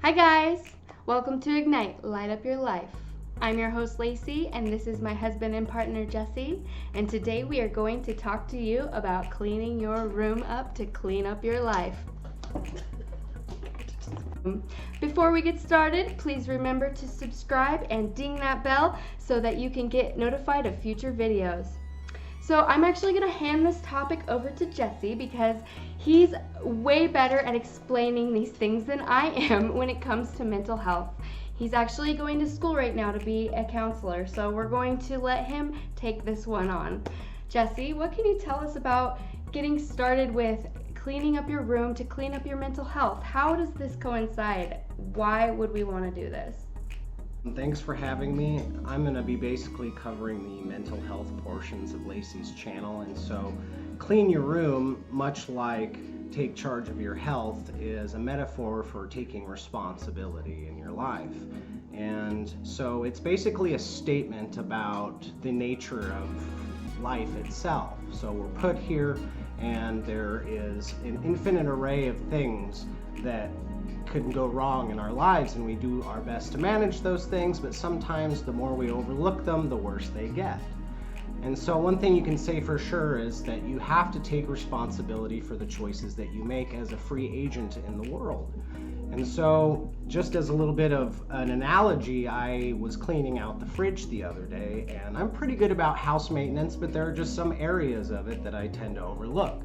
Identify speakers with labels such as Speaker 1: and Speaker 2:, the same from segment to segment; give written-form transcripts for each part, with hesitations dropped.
Speaker 1: Hi guys! Welcome to Ignite, Light Up Your Life. I'm your host Lacy, and this is my husband and partner Jessie, and today we are going to talk to you about cleaning your room up to clean up your life. Before we get started, please remember to subscribe and ding that bell so that you can get notified of future videos. So I'm actually going to hand this topic over to Jessie because he's way better at explaining these things than I am when it comes to mental health. He's actually going to school right now to be a counselor, so we're going to let him take this one on. Jessie, what can you tell us about getting started with cleaning up your room to clean up your mental health? How does this coincide? Why would we want to do this?
Speaker 2: Thanks for having me. I'm going to be basically covering the mental health portions of Lacy's channel, and so clean your room, much like take charge of your health, is a metaphor for taking responsibility in your life. And so it's basically a statement about the nature of life itself. So we're put here and there is an infinite array of things that could go wrong in our lives, and we do our best to manage those things, but sometimes the more we overlook them, the worse they get. And so one thing you can say for sure is that you have to take responsibility for the choices that you make as a free agent in the world. And so just as a little bit of an analogy, I was cleaning out the fridge the other day, and I'm pretty good about house maintenance, but there are just some areas of it that I tend to overlook.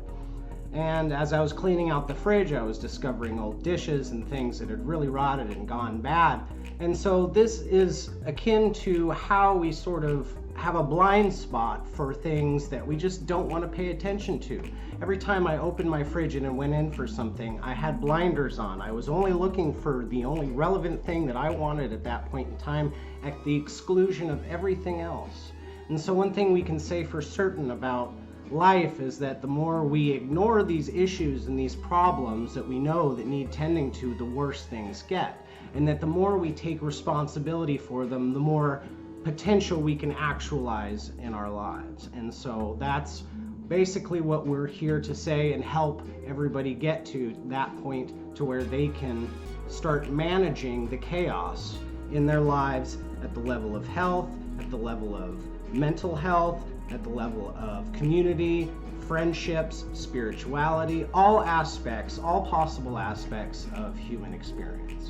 Speaker 2: And as I was cleaning out the fridge, I was discovering old dishes and things that had really rotted and gone bad. And so this is akin to how we sort of have a blind spot for things that we just don't want to pay attention to. Every time I opened my fridge and went in for something, I had blinders on. I was only looking for the only relevant thing that I wanted at that point in time, at the exclusion of everything else. And so one thing we can say for certain about life is that the more we ignore these issues and these problems that we know that need tending to, the worse things get. And that the more we take responsibility for them, the more potential we can actualize in our lives. And so that's basically what we're here to say and help everybody get to that point to where they can start managing the chaos in their lives at the level of health, at the level of mental health, at the level of community, friendships, spirituality, all aspects, all possible aspects of human experience.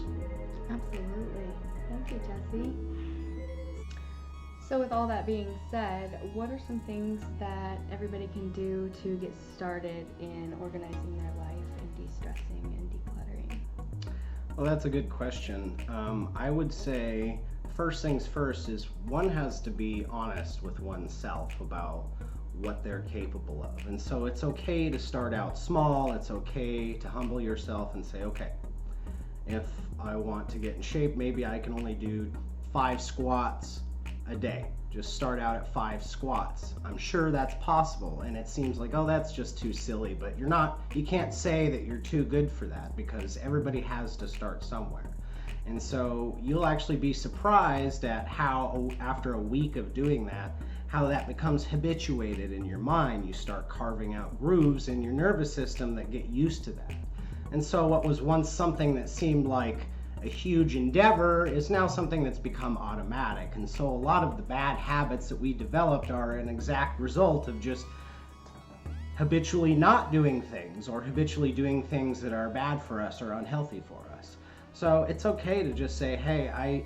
Speaker 1: Absolutely. Thank you, Jessie. So with all that being said, what are some things that everybody can do to get started in organizing their life and de-stressing and decluttering?
Speaker 2: Well, that's a good question. I would say first things first is one has to be honest with oneself about what they're capable of. And so it's okay to start out small. It's okay to humble yourself and say, okay, if I want to get in shape, maybe I can only do 5 squats a day. Just start out at 5 squats. I'm sure that's possible, and it seems like, oh, that's just too silly, but you can't say that you're too good for that because everybody has to start somewhere. And so you'll actually be surprised at how, after a week of doing that, how that becomes habituated in your mind. You start carving out grooves in your nervous system that get used to that. And so what was once something that seemed like a huge endeavor is now something that's become automatic. And so a lot of the bad habits that we developed are an exact result of just habitually not doing things, or habitually doing things that are bad for us or unhealthy for us. So it's okay to just say, hey, I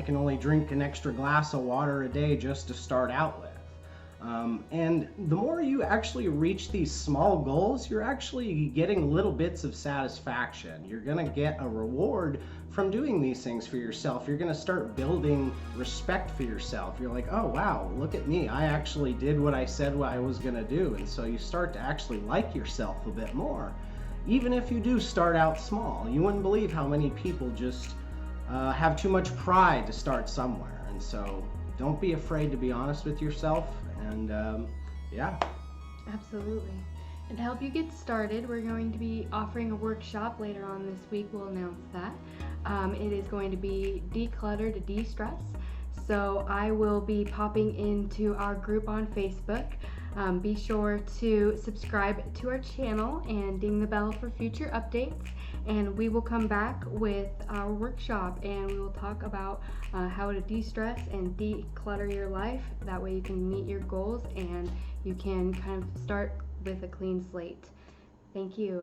Speaker 2: can only drink an extra glass of water a day just to start out with. And the more you actually reach these small goals, you're actually getting little bits of satisfaction. You're going to get a reward from doing these things for yourself. You're going to start building respect for yourself. You're like, oh, wow, look at me. I actually did what I said what I was going to do. And so you start to actually like yourself a bit more. Even if you do start out small, you wouldn't believe how many people just have too much pride to start somewhere. And so don't be afraid to be honest with yourself. And yeah.
Speaker 1: Absolutely. And to help you get started, we're going to be offering a workshop later on this week. We'll announce that. It is going to be Declutter to De-Stress. So I will be popping into our group on Facebook. Be sure to subscribe to our channel and ding the bell for future updates. and we will come back with our workshop, and we will talk about how to de-stress and declutter your life. That way you can meet your goals and you can kind of start with a clean slate. Thank you.